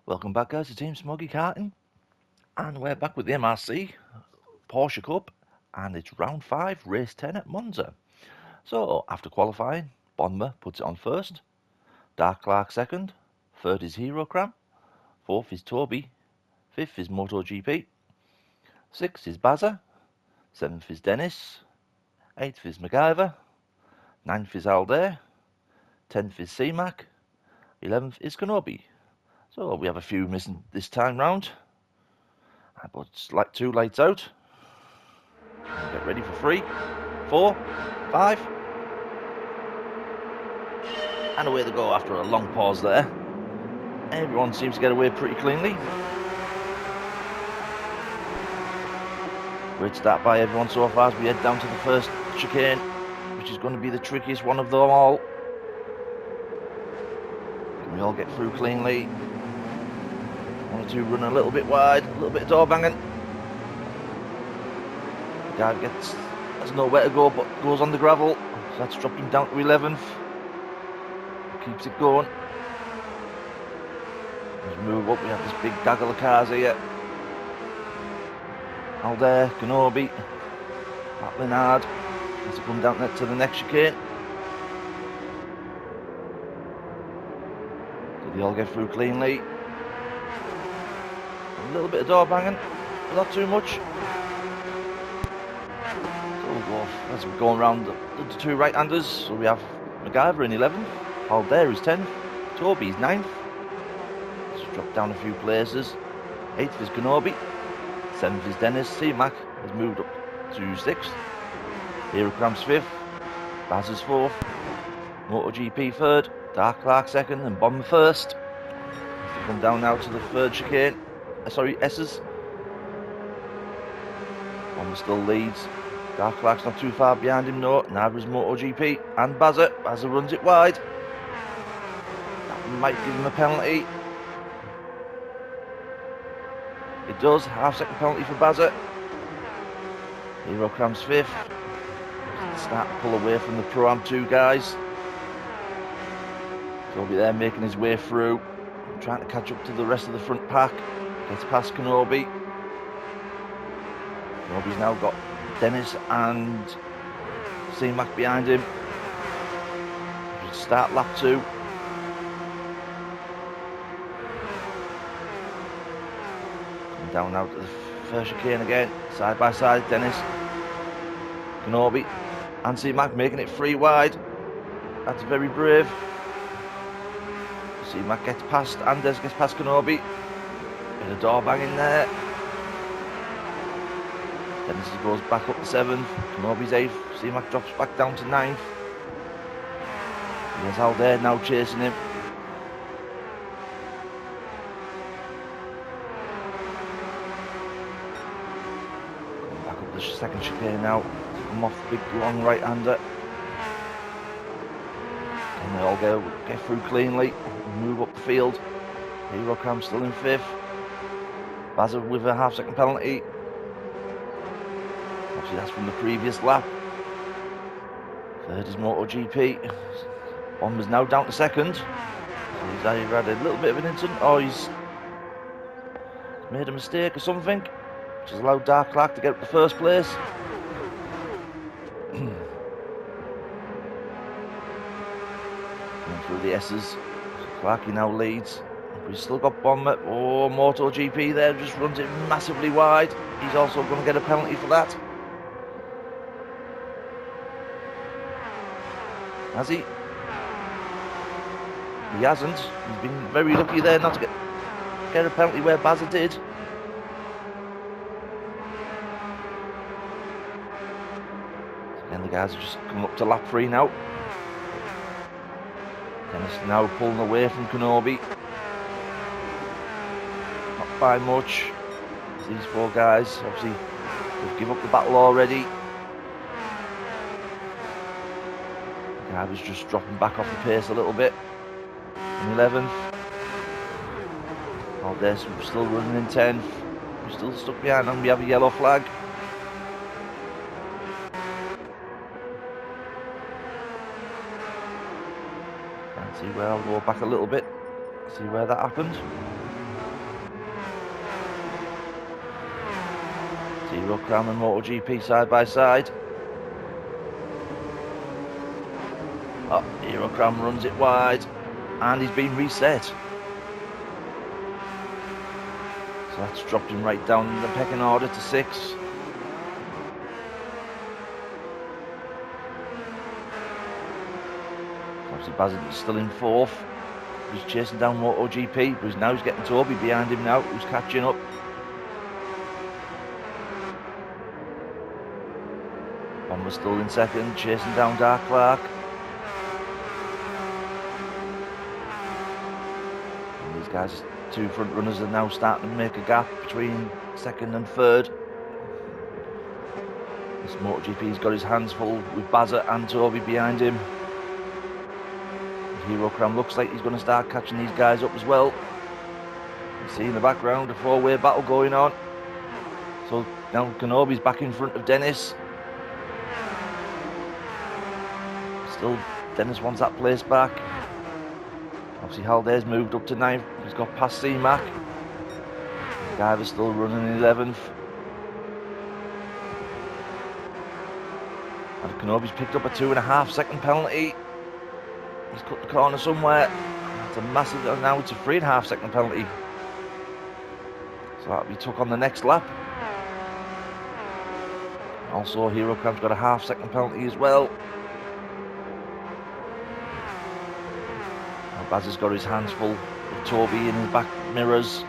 Welcome back, guys, to Team Smoggy Karting, and we're back with the MRC Porsche Cup, and it's round 5, race 10 at Monza. So, after qualifying, Bonmer puts it on first, Dark Clark second, third is Hero Cram, fourth is Toby, fifth is MotoGP, sixth is Bazza, seventh is Dennis, eighth is MacGyver, ninth is Aldair, 10th is C-Mac, 11th is Kenobi. So we have a few missing this time round, but it's like 2 lights out. Get ready for 3, 4, 5, and away they go after a long pause there. Everyone seems to get away pretty cleanly. Great start by everyone so far as we head down to the first chicane, which is going to be the trickiest one of them all. Can we all get through cleanly? One or two run a little bit wide, a little bit of door banging. The guy has nowhere to go but goes on the gravel, so that's dropping down to 11th. Keeps it going. As we move up, we have this big gaggle of cars here. Aldair, Kenobi, battling hard as they come down to the next chicane. So they all get through cleanly. A little bit of door banging, but not too much. So we'll go off as we're going around the two right-handers. So we have MacGyver in 11th, Aldair is 10th, Toby is 9th. Just dropped down a few places. 8th is Kenobi, 7th is Dennis. C-Mac has moved up to 6th. Hero Cram's 5th, Baz is 4th, MotoGP 3rd, Dark Clark 2nd, and Bomber 1st. We come down now to the 3rd chicane. S's. Bomber still leads. Dark Clark's not too far behind him, no. Neither is MotoGP. And Bazza. Bazza runs it wide. That might give him a penalty. It does. Half-second penalty for Bazza. Hero Cram's 5th. Start to pull away from the Pro-Am 2 guys. Toby there making his way through. Trying to catch up to the rest of the front pack. Gets past Kenobi. Kenobi's now got Dennis and C-Mac behind him. Should start lap 2. Come down now to the first chicane again. Side by side, Dennis, Kenobi and C-Mac making it 3 wide. That's very brave. C-Mac gets past, Andes gets past Kenobi. Bit of door banging there. Dennis goes back up to 7th. Kenobi's 8th. C-Mac drops back down to 9th. There's Aldair now chasing him. Going back up the second chicane now. Come off the big long right-hander. And they all get through cleanly. Move up the field. Hero Cram still in 5th. Bazza with a half-second penalty. Obviously that's from the previous lap. 3rd is MotoGP. Bomber's now down to 2nd. So he's either had a little bit of an incident or he's made a mistake or something, which has allowed Dark Clark to get up to 1st place. Going through the S's. Clarky now leads. We've still got Bomber. Oh, MotoGP there just runs it massively wide. He's also going to get a penalty for that. Has he? He hasn't. He's been very lucky there not to get a penalty where Bazza did. Again, the guys are just coming up to lap 3 now. Dennis now pulling away from Kenobi. Not by much. These 4 guys, obviously, they've given up the battle already. The guy was just dropping back off the pace a little bit. In 11th. Aldair still running in 10th. We're still stuck behind them. We have a yellow flag. Can't see where. I'll go back a little bit. See where that happened. Hero Cram and MotoGP side by side. Oh, Hero Cram runs it wide, and he's been reset. So that's dropped him right down in the pecking order to 6. Obviously Bazza is still in 4th. He's chasing down MotoGP, but now he's getting Toby behind him now, who's catching up. Bomber's still in 2nd, chasing down Dark Clark. And these guys, 2 front runners, are now starting to make a gap between 2nd and 3rd. This MotoGP's got his hands full with Bazza and Toby behind him. Hero Cram looks like he's going to start catching these guys up as well. You see in the background a 4-way battle going on. So now Kenobi's back in front of Dennis. Still, Dennis wants that place back. Obviously Halday's moved up to 9th. He's got past C-Mac. Guyver's still running in 11th. And Kenobi's picked up a 2.5 second penalty. He's cut the corner somewhere. That's a massive, now it's a 3.5 second penalty. So that'll be took on the next lap. Also, Hero Cram's got a 1/2 second penalty as well. Now Baz has got his hands full with Toby in his back mirrors.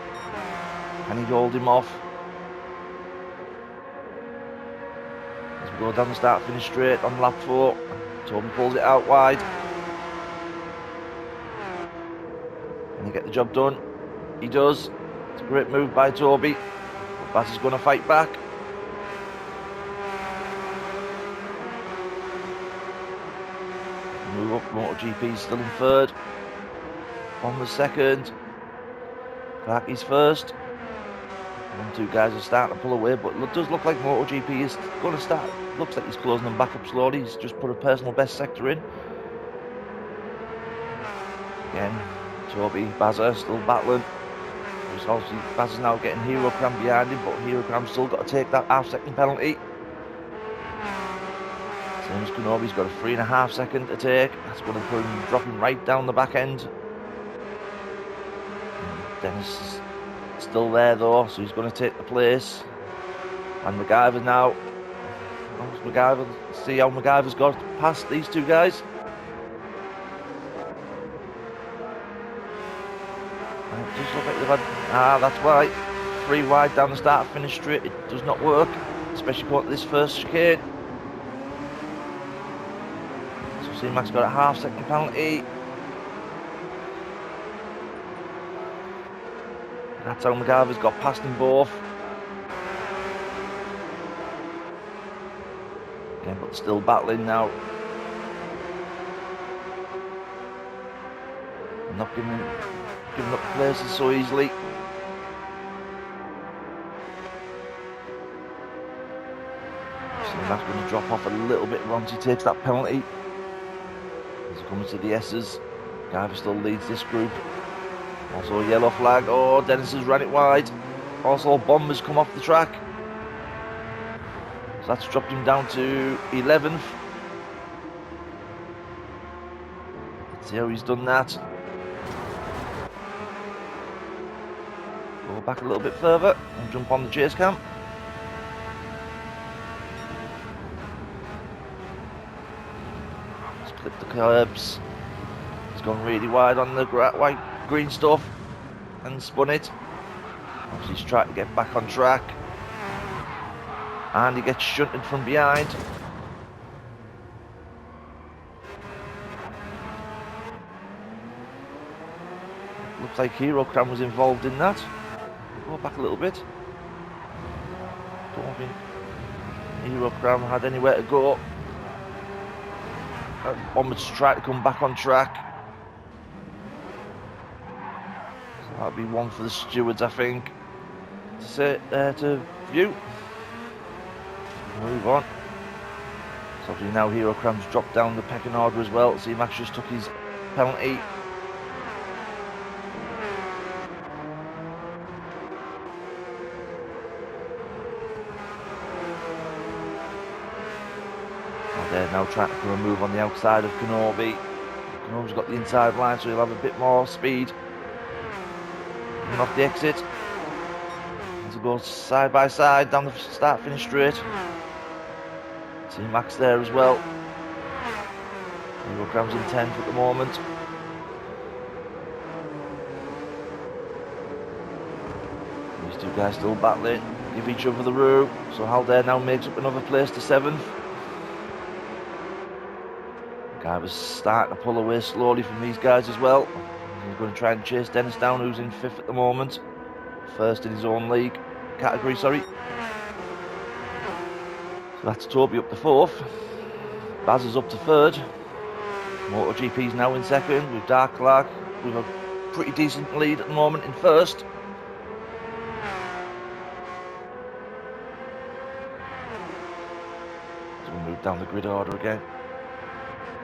Can he hold him off? As we go down the start finish straight on lap 4, Toby pulls it out wide. Can he get the job done? He does. It's a great move by Toby. Baz is going to fight back. Move up, MotoGP's still in 3rd. Bomber's 2nd. Clarky's 1st. And 2 guys are starting to pull away, but it does look like MotoGP is going to start. Looks like he's closing them back up slowly. He's just put a personal best sector in. Again, Toby, Bazza still battling. Obviously, Bazza's now getting Hero Cram behind him, but Hero Cram's still got to take that 1/2 second penalty. Same as Kenobi's got a 3.5 second to take. That's going to put him dropping right down the back end. And Dennis is still there though, so he's going to take the place. And MacGyver now. See how MacGyver's got past these 2 guys. And it does look like they've had. That's why. 3 wide down the start finish straight. It does not work, especially going to this first chicane. C-Mac's got a 1/2 second penalty. That's how MacGyver's got past them both. Again, but still battling now. Not giving up places so easily. C-Mac's going to drop off a little bit once he takes that penalty. He's coming to the S's. Guyver still leads this group. Also a yellow flag. Oh, Dennis has run it wide. Also Bomber's come off the track. So that's dropped him down to 11th. Let's see how he's done that. Go back a little bit further and jump on the chase cam. Split the curbs. He's gone really wide on the white green stuff and spun it. Obviously he's trying to get back on track. And he gets shunted from behind. Looks like Hero Cram was involved in that. Go back a little bit. Don't think Hero Cram had anywhere to go. Bomber's trying to come back on track. So that'll be one for the stewards, I think, to view. Move on. So obviously now Hero Cram's dropped down the pecking order as well. C-Max just took his penalty. Aldeir now trying to put a move on the outside of Kenobi. Kenobi's got the inside line, so he'll have a bit more speed. Coming off the exit. As he goes side by side down the start finish straight. See Max there as well. Eurocram's in 10th at the moment. These two guys still battling, give each other the room. So Aldeir now makes up another place to 7th. Guy was starting to pull away slowly from these guys as well. He's going to try and chase Dennis down, who's in 5th at the moment. First in his own league category, sorry. So that's Toby up to 4th. Baz is up to 3rd. MotoGP's now in 2nd with Dark Clark with a pretty decent lead at the moment in 1st. So we'll move down the grid order again.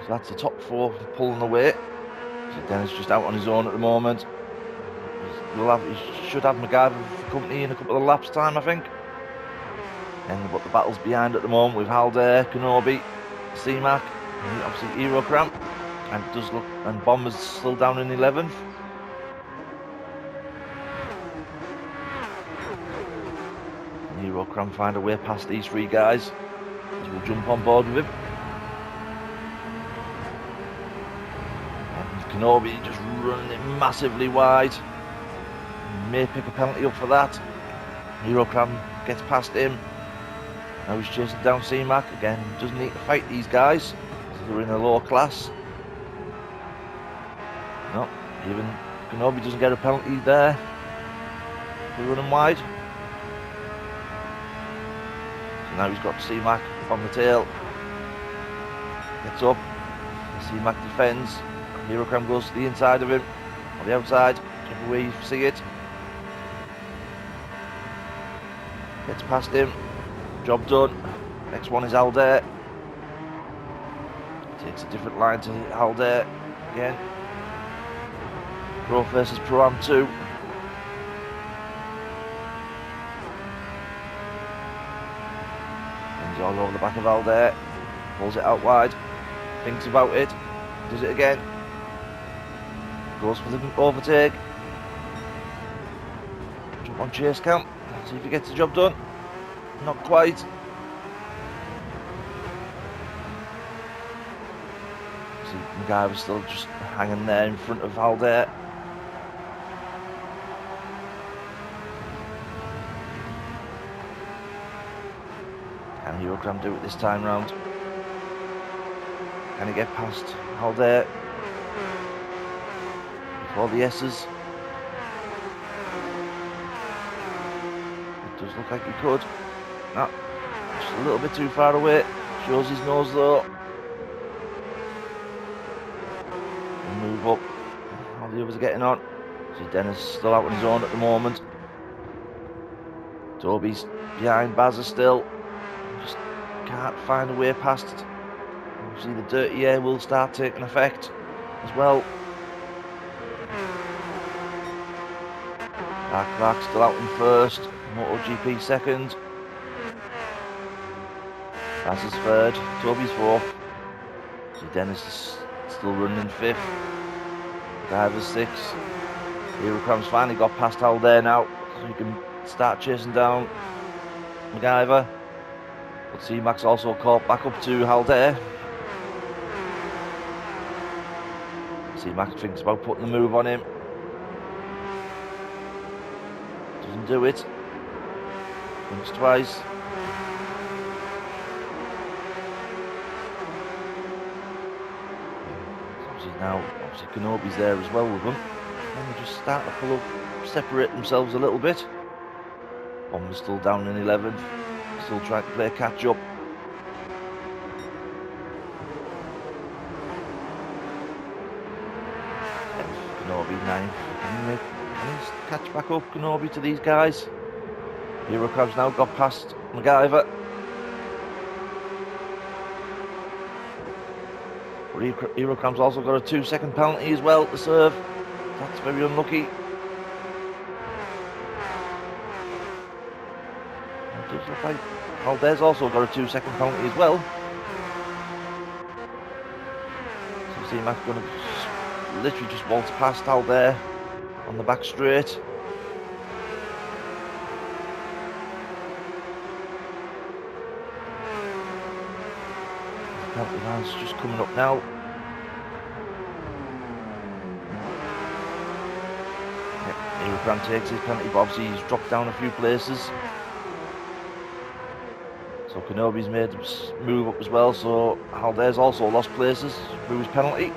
So that's the top 4 pulling away. So Dennis just out on his own at the moment. He should have MacGyver for company in a couple of laps time, I think. But the battle's behind at the moment with Aldeir, Kenobi, C-Mac, and obviously Eurocram. And it does look, and Bomber's still down in 11th. And Eurocram find a way past these 3 guys. So we'll jump on board with him. Kenobi just running it massively wide. May pick a penalty up for that. Eurocram gets past him. Now he's chasing down C-Mac again. Doesn't need to fight these guys. They're in a lower class. No, even Kenobi doesn't get a penalty there. They're running wide. So now he's got C-Mac on the tail. Gets up. C-Mac defends. Eurocram goes to the inside of him, on the outside, whichever way you see it. Gets past him, job done. Next one is Aldeir. Takes a different line to Aldeir again. Pro versus Pro Am 2. He's all over the back of Aldeir, pulls it out wide, thinks about it, does it again. Goes for the overtake. Jump on chase cam. See if he gets the job done. Not quite. See, MacGyver's still just hanging there in front of Aldeir. Can Eurocram do it this time round? Can he get past Aldeir? All the S's. It does look like he could. No, just a little bit too far away. Shows his nose though. We'll move up. All the others are getting on. See Dennis still out on his own at the moment. Toby's behind Bazza still. Just can't find a way past it. Obviously the dirty air will start taking effect as well. Dark Clark's still out in 1st, MotoGP 2nd. Baz is 3rd, Toby's 4th. So Dennis is still running in 5th. Driver's 6th. Eurocram's finally got past Aldeir now, so he can start chasing down MacGyver. But C-Mac's also caught back up to Aldeir. C-Mac thinks about putting the move on him. Doesn't do it. Thinks twice. Obviously Kenobi's there as well with them. And they just start to pull up, separate themselves a little bit. Bomber's still down in 11th. Still trying to play catch up. Kenobi 9th. Can he catch back up Kenobi to these guys? Eurocram's now got past MacGyver. Eurocram's also got a 2-second penalty as well to serve. That's very unlucky. It does look like Aldeir's also got a 2-second penalty as well. C-Mac's going to literally just waltz past out there on the back straight. The penalty line's just coming up now. Grant takes his penalty, but obviously he's dropped down a few places. So Kenobi's made a move up as well, so Haldare's also lost places through his penalty.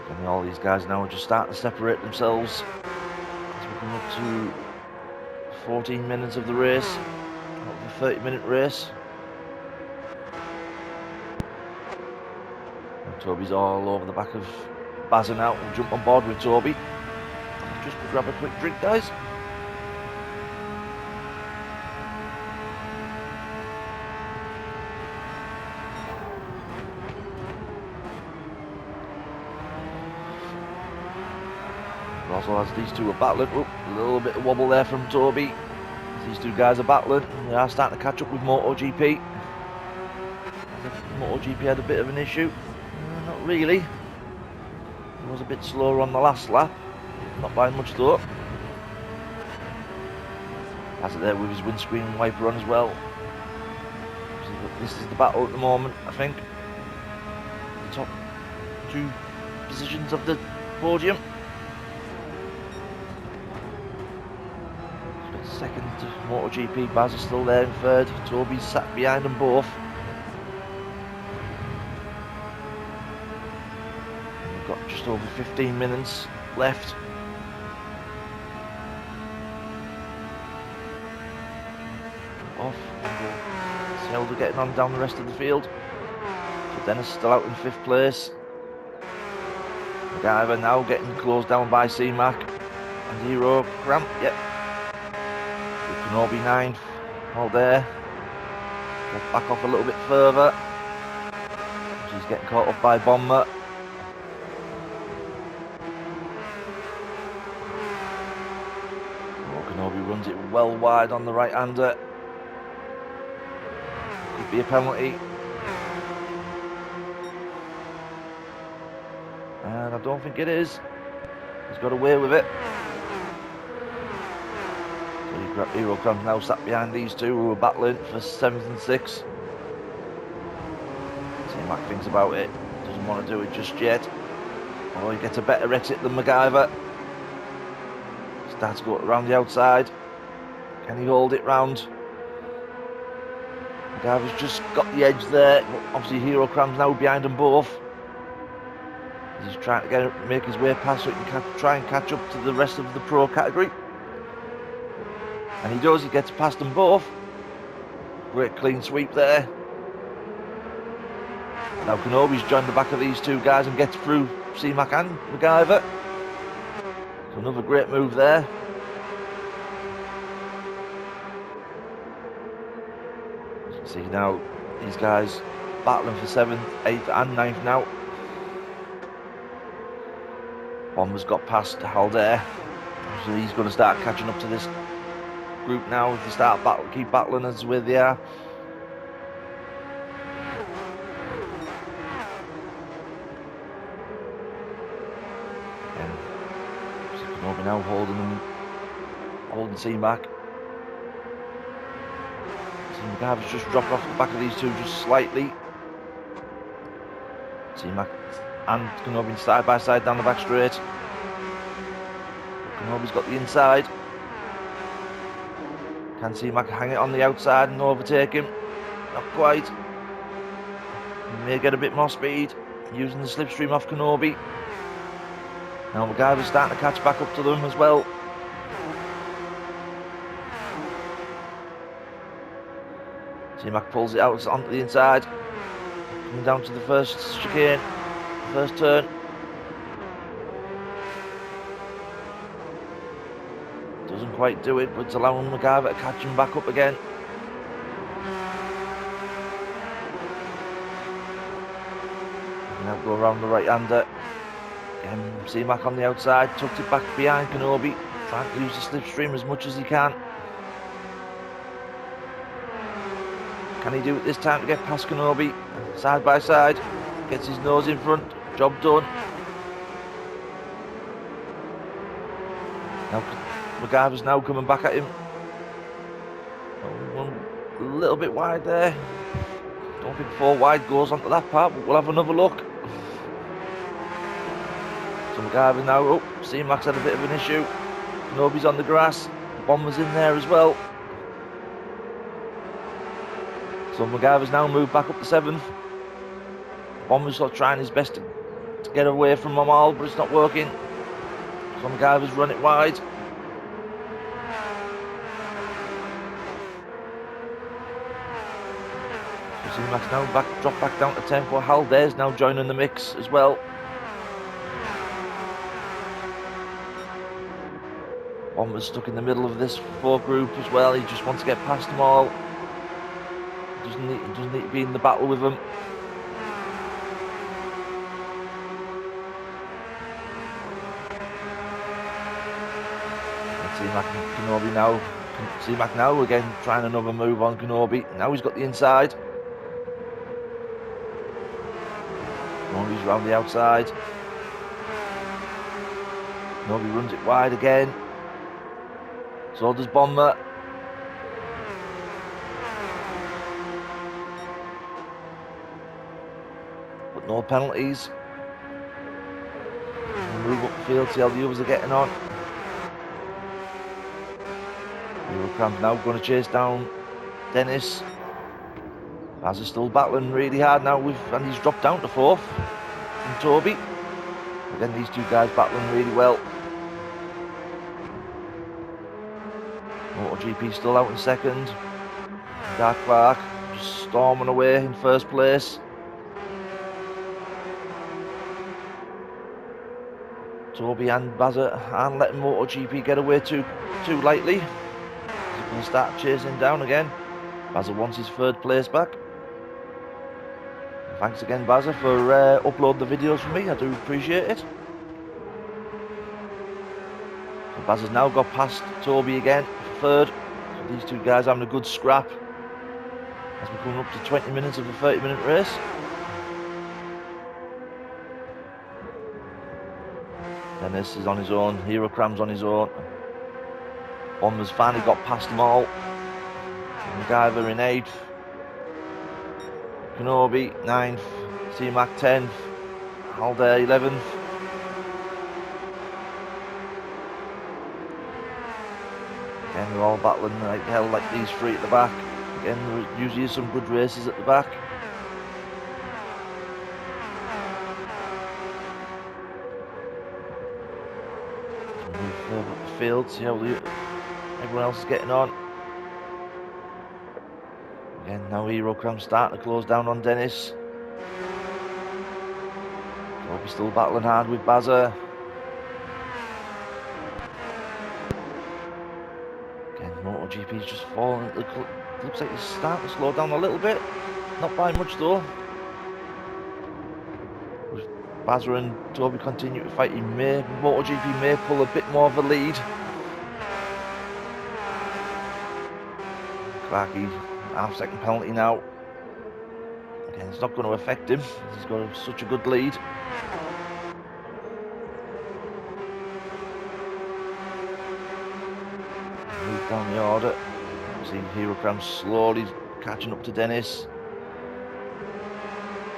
And all these guys now are just starting to separate themselves as we're coming up to 14 minutes of the race, of the 30-minute race. And Toby's all over the back of Bazza now. We'll jump on board with Toby. Just grab a quick drink, guys. Also, as these two are battling, a little bit of wobble there from Toby. These two guys are battling. They are starting to catch up with MotoGP. MotoGP had a bit of an issue. Not really. He was a bit slower on the last lap. Not by much though. Has it there with his windscreen wiper on as well. This is the battle at the moment, I think. The top two positions of the podium. Second to MotoGP, Baz is still there in third. Toby's sat behind them both. We've got just over 15 minutes left. Off. See how they're getting on down the rest of the field. So Dennis still out in 5th place. MacGyver now getting closed down by C-Mac and Hero Cramp. Yep. Kenobi 9th, all there. We'll back off a little bit further. She's getting caught up by Bomber. Kenobi runs it well wide on the right-hander. Could be a penalty. And I don't think it is. He's got away with it. Hero Cram's now sat behind these two who are battling for 7th and 6th. C-Mac thinks about it, doesn't want to do it just yet. Oh, he gets a better exit than MacGyver. Starts to go around the outside. Can he hold it round? MacGyver's just got the edge there. Obviously Hero Cram's now behind them both. He's trying to make his way past so he can try and catch up to the rest of the pro category. And he does, he gets past them both. Great clean sweep there. Now Kenobi's joined the back of these two guys and gets through C-Mac and MacGyver. So another great move there. As you can see now, these guys battling for 7th, 8th and 9th now. Bomber's got past Haldare. So he's going to start catching up to this group now. If they start keep battling as where they are. And Kenobi now holding C-Mac. MacGyver's just dropped off the back of these two just slightly. C-Mac and Kenobi side by side down the back straight. Kenobi's got the inside. Can C-Mac hang it on the outside and overtake him? Not quite. He may get a bit more speed using the slipstream off Kenobi. Now MacGyver's starting to catch back up to them as well. C-Mac pulls it out onto the inside. Coming down to the first chicane, first turn. Doesn't quite do it, but it's allowing MacGyver to catch him back up again. Now go around the right-hander. C-Mac on the outside, tucked it back behind Kenobi, trying to use the slipstream as much as he can. Can he do it this time to get past Kenobi? Side by side. Gets his nose in front. Job done. Now MacGyver's now coming back at him. A little bit wide there. Don't think 4 wide goes onto that part, but we'll have another look. So MacGyver now, oh, C-Mac's had a bit of an issue. Kenobi's on the grass. Bomber's in there as well. So MacGyver's now moved back up to 7th. Bomber's sort of trying his best to get away from them all, but it's not working. So MacGyver's run it wide. So C-Mac's now dropped back down to 10th. Well, Haldare's now joining the mix as well. Bomber's stuck in the middle of this 4 group as well. He just wants to get past them all. He doesn't need to be in the battle with them. C-Mac and Kenobi now. C-Mac now again trying another move on Kenobi. Now he's got the inside. Kenobi's round the outside. Kenobi runs it wide again. So does Bomber. But no penalties. We'll move up the field, see how the others are getting on. Eurocram's now going to chase down Dennis. Baz is still battling really hard now and he's dropped down to 4th from Toby. Again, these 2 guys battling really well. MotoGP still out in 2nd. Dark Clark just storming away in 1st place. Toby and Baz aren't letting MotoGP get away too lightly. He's going to start chasing down again. Baz wants his 3rd place back. Thanks again, Baz, for uploading the videos for me. I do appreciate it. So Baz has now got past Toby again for 3rd. So these 2 guys having a good scrap as we're coming up to 20 minutes of a 30-minute race. Dennis is on his own. Eurocram's on his own. Bomber's finally got past them all. MacGyver in 8th. Kenobi 9th. C-Mac 10th. Haldare 11th. Again, they're all battling like hell, like these 3 at the back. Again, there usually is some good races at the back. Move further up the field, see how everyone else is getting on. Again, now Eurocram's starting to close down on Dennis. Toby's still battling hard with Bazza. Again, MotoGP's just falling. It looks like he's starting to slow down a little bit. Not by much though. If Bazza and Toby continue to fight, MotoGP may pull a bit more of a lead. Clarky, half-second penalty now. Again, it's not going to affect him. He's got such a good lead. Move down the order. See Eurocram slowly catching up to Dennis.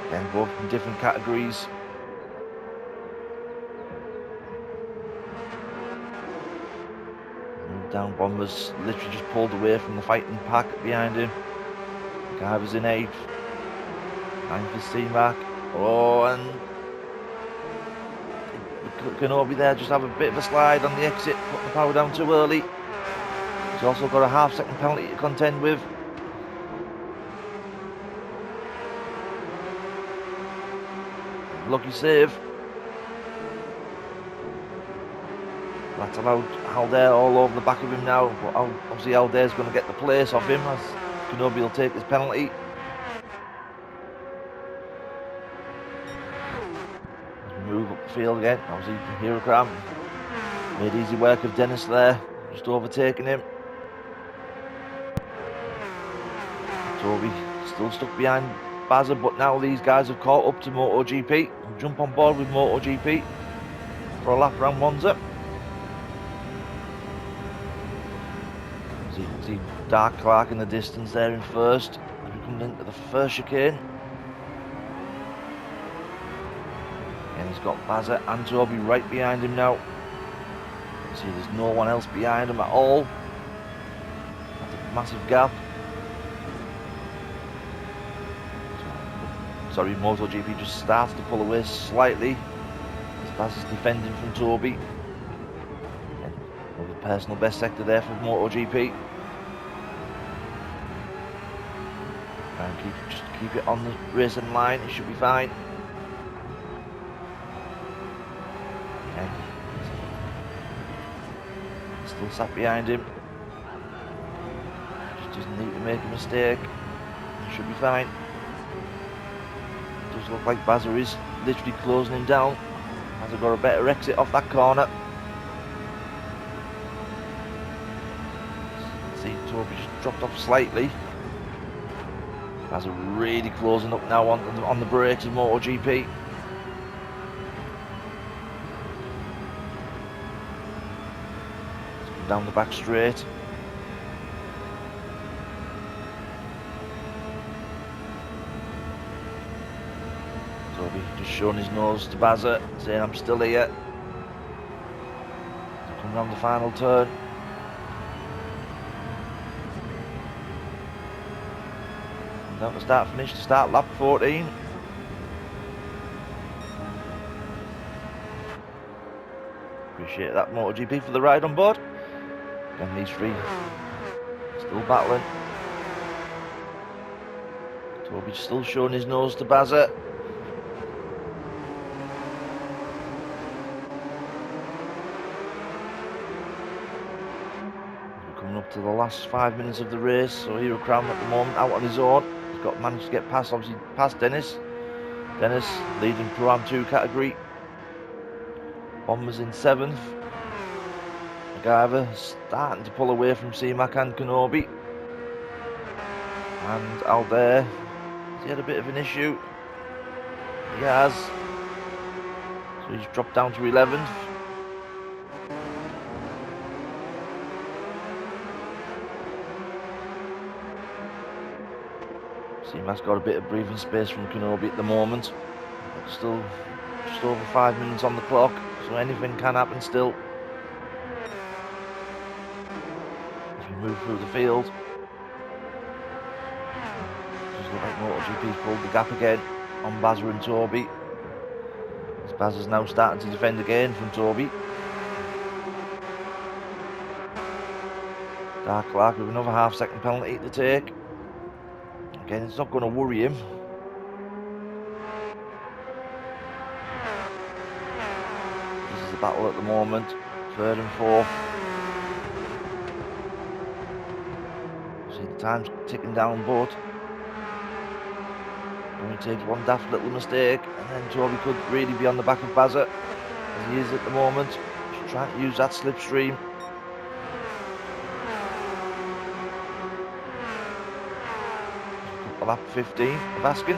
Again, both in different categories. Down Bombers literally just pulled away from the fighting pack behind him. MacGyver's in 8th. 9th is C-Mac. Oh, and Kenobi there just have a bit of a slide on the exit, putting the power down too early. He's also got a half-second penalty to contend with. Lucky save. That's allowed Haldare all over the back of him now, but obviously Haldare's going to get the place off him as Kenobi will take his penalty. As we move up the field again, obviously Eurocram made easy work of Dennis there, just overtaking him. Toby Still stuck behind Bazza, but now these guys have caught up to MotoGP. We'll jump on board with MotoGP for a lap around Monza. See Dark Clark in the distance there in first as we come into the first chicane. And he's got Bazza and Toby right behind him now. See, there's no one else behind him at all. That's a massive gap. Sorry, MotoGP just starts to pull away slightly as Bazza's defending from Toby. And another personal best sector there for MotoGP. And just keep it on the racing line, it should be fine. And still sat behind him. Just doesn't need to make a mistake. It should be fine. Does look like Bazza is literally closing him down. Bazza got a better exit off that corner. See, Toby just dropped off slightly. Bazza really closing up now on the brakes of MotoGP. Down the back straight. Toby just showing his nose to Bazza, saying I'm still here. Come round the final turn. Come down to start finish to start lap 14. Appreciate that MotoGP for the ride on board. Again, these three still battling. Toby's still showing his nose to Bazza. We're coming up to the last 5 minutes of the race, so Hero Crown at the moment out on his own. He's got managed to get past, obviously past Dennis. Dennis leading Pro-Am 2 category. Bomber's in 7th. MacGyver starting to pull away from C-Mac and Kenobi. And out there, he had a bit of an issue. He has. So he's dropped down to 11th. C-Mac's got a bit of breathing space from Kenobi at the moment. But still just over 5 minutes on the clock, so anything can happen still. Move through the field. Just look like MotoGP's pulled the gap again on Bazza and Toby. As Bazza's now starting to defend again from Toby. Dark Clark with another half-second penalty to take. Again, it's not going to worry him. This is the battle at the moment. 3rd and 4th. The time's ticking down, but only takes one daft little mistake and then Toby could really be on the back of Bazza as he is at the moment. Just trying to use that slipstream. Lap 15 of Askin.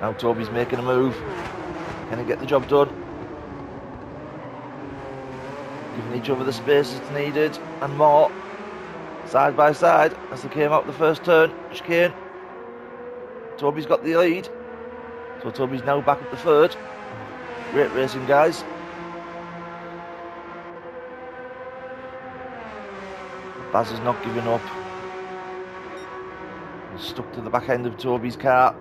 Now Toby's making a move. Can he get the job done? Giving each other the space that's needed and more. Side by side as they came out the first turn. Chicane. Toby's got the lead. So Toby's now back up the 3rd. Great racing, guys. Baz is not giving up. He's stuck to the back end of Toby's car.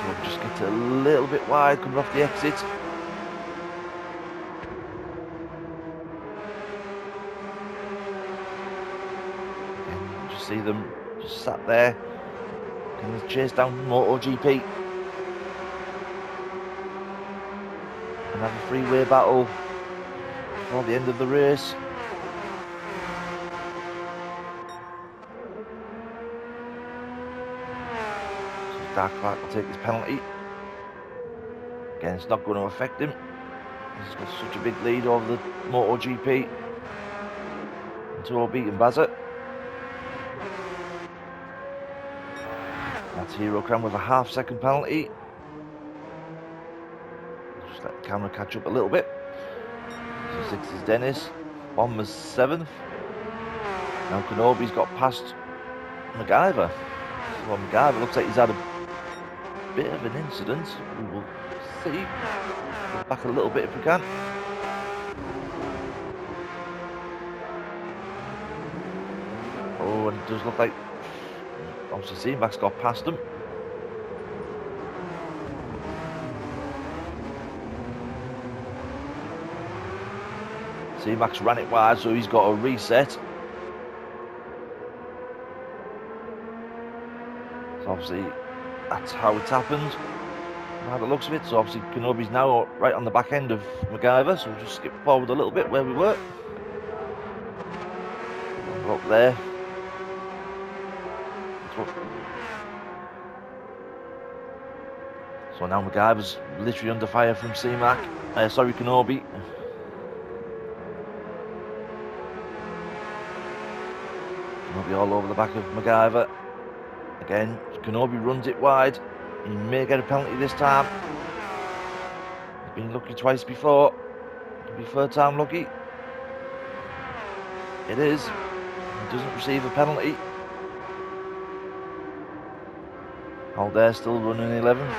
Toby just gets a little bit wide coming off the exit. See them just sat there and chase down MotoGP and have a three-way battle before the end of the race. So Dark Clark will take his penalty. Again, it's not going to affect him. He's got such a big lead over the MotoGP. Toby and Bassett. That's Hero Cram with a half-second penalty. Just let the camera catch up a little bit. So 6th is Dennis. Bomber's 7th. Now Kenobi's got past MacGyver. Well, MacGyver looks like he's had a bit of an incident. We will see. Go back a little bit if we can. Oh, and it does look like obviously C-Mac's got past him. C-Mac's ran it wide, so he's got a reset. So obviously that's how it's happened. By the looks of it, so obviously Kenobi's now right on the back end of MacGyver, so we'll just skip forward a little bit where we were. We're up there. So now MacGyver's literally under fire from C-Mac. Sorry, Kenobi. Kenobi all over the back of MacGyver. Again, Kenobi runs it wide. He may get a penalty this time. He's been lucky twice before. Could be third time lucky. It is. He doesn't receive a penalty. Aldair still running 11th.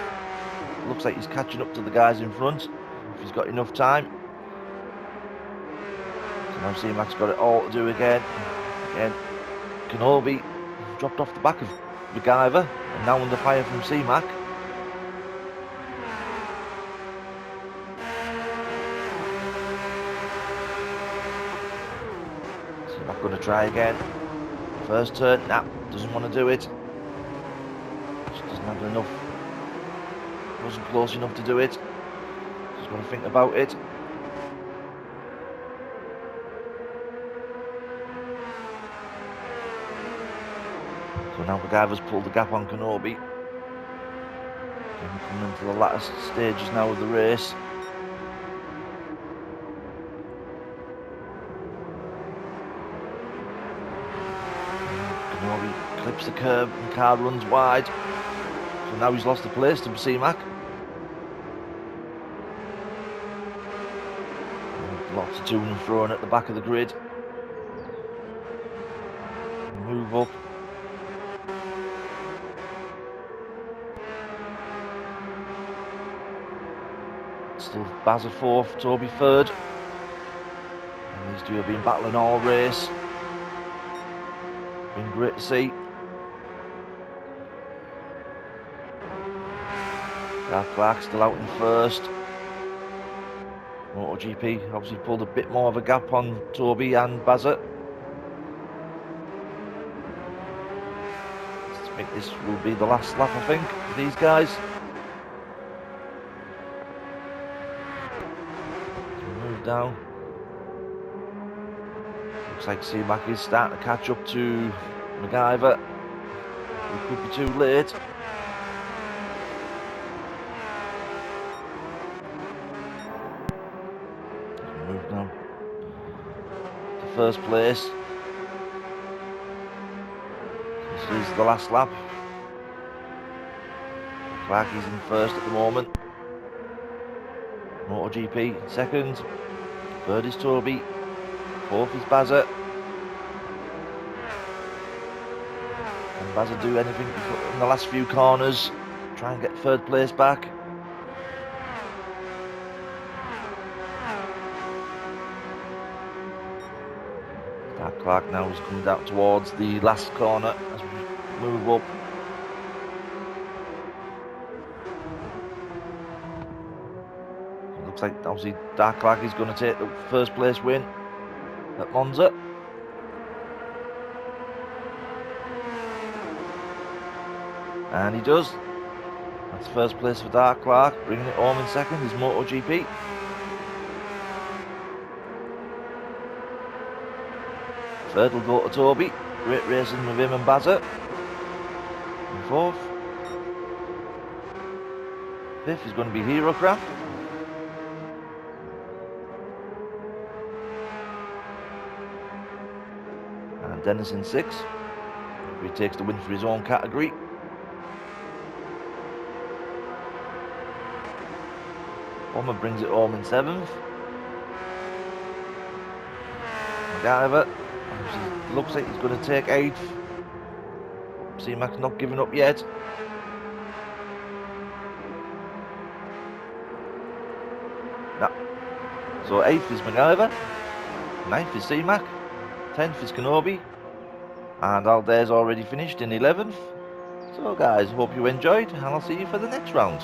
Looks like he's catching up to the guys in front, if he's got enough time. So now C-Mac's got it all to do again. Again, Kenobi dropped off the back of MacGyver, and now under fire from C-Mac. C-Mac going to try again. First turn, nah, doesn't want to do it. Just doesn't have enough. Wasn't close enough to do it. Just got to think about it. So now MacGyver's pulled the gap on Kenobi. And we're coming into the latter stages now of the race. Kenobi clips the curb and the car runs wide. So now he's lost the place to C-Mac. Lots of toing and throwing at the back of the grid. Move up. Still Bazza 4th, Toby 3rd. And these two have been battling all race. Been great to see. Clark still out in 1st. MotoGP obviously pulled a bit more of a gap on Toby and Bazza. I think this will be the last lap, I think, for these guys. Move down. Looks like C-Mac is starting to catch up to MacGyver. It could be too late. Move now to first place. This is the last lap. Clark is in 1st at the moment. MotoGP 2nd. 3rd is Toby. 4th is Bazza. Can Bazza do anything in the last few corners? Try and get 3rd place back. Clark now is coming down towards the last corner as we move up. It looks like obviously Dark Clark is going to take the 1st place win at Monza. And he does. That's 1st place for Dark Clark. Bringing it home in 2nd is MotoGP. Third will go to Toby. Great racing with him and Bazza. And 4th. 5th is going to be Hero Craft. and Dennis in 6th. He takes the win for his own category. Bomber brings it home in 7th. MacGyver looks like he's going to take 8th. C-Mac's not giving up yet. No. So 8th is MacGyver, 9th is C-Mac, 10th is Kenobi, and Aldair's already finished in 11th. So guys, hope you enjoyed, and I'll see you for the next round.